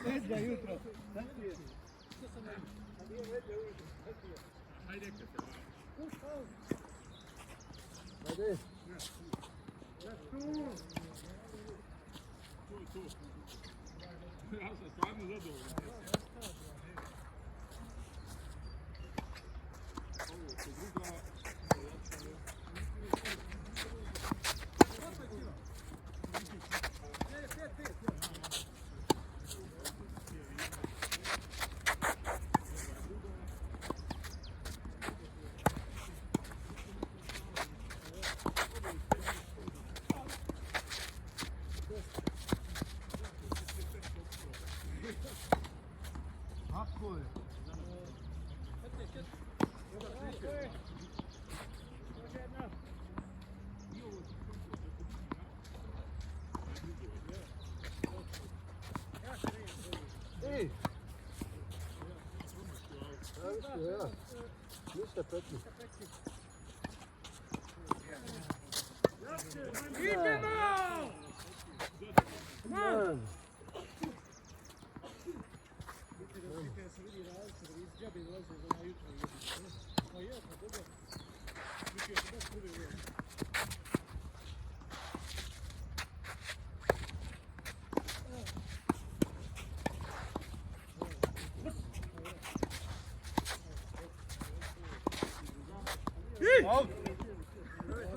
Vedlja jutro. Ajde, Ajde. Tu. Ja sam stvarno zadovoljan. Ovo se druga... Tako je. Ej! Ja. Ništa peti. Idemo! Man!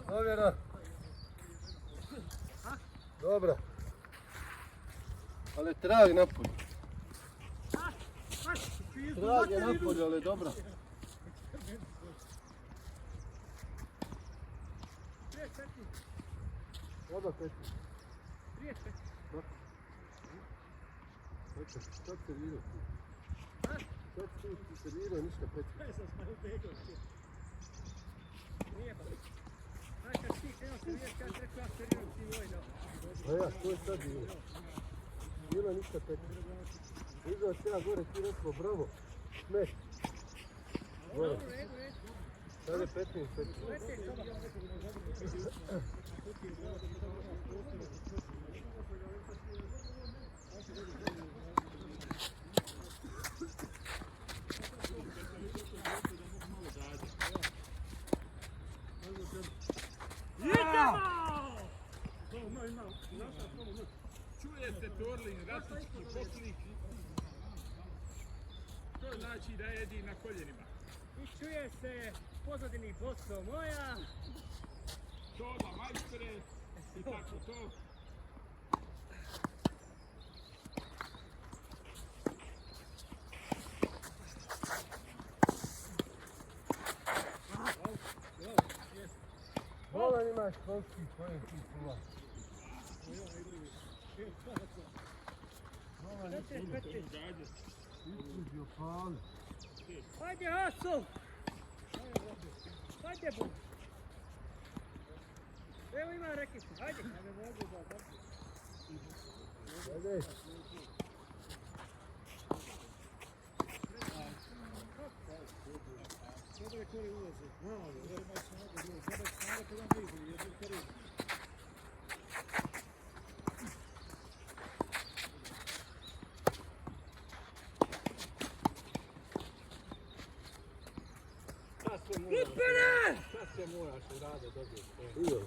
Ovjera. Dobra. Ali trag napolje. Trag je napolje, ali dobra. Oba peti. Sad servirao ti. Sad ti servirao, ništa peti. A ja, to je sad bilo. Bilo ništa peti. Izao se ja gore, ti rekao bravo. Smet. Gore. Sad je 15 peti. Čuje se Torlin, ratnički poklik. To znači da jedi na koljenima. I čuje se pozadini boso moja. To da majstore i tako to. Volan imaš kolski koje ti čuva. Volan izuzio pali. Hajde, Haso! Hajde, Bog! Evo ima rekicu, hajde! Ajde. Dobre kore ulaze. Šta se moraš uraditi dobiti? Ido.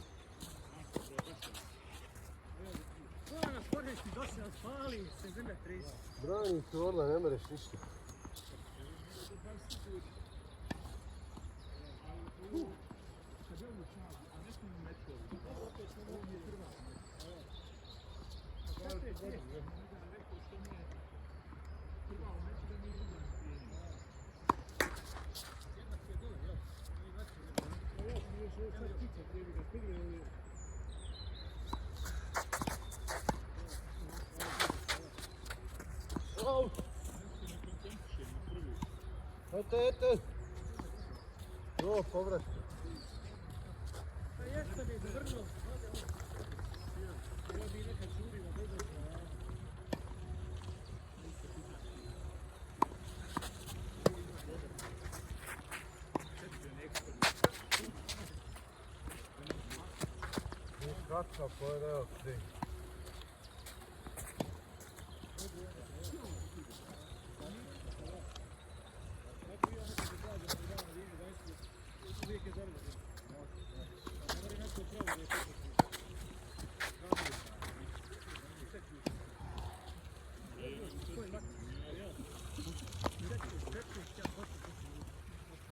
Hvala na spornički dosad spali, se zemlja 30. Brani se Orla, ne mereš ništa. Eto. Jo, povrat. Pa jeste mi zavrnuo. Ovo bi neka čurila, dobro. Kakav, pa je evo ti.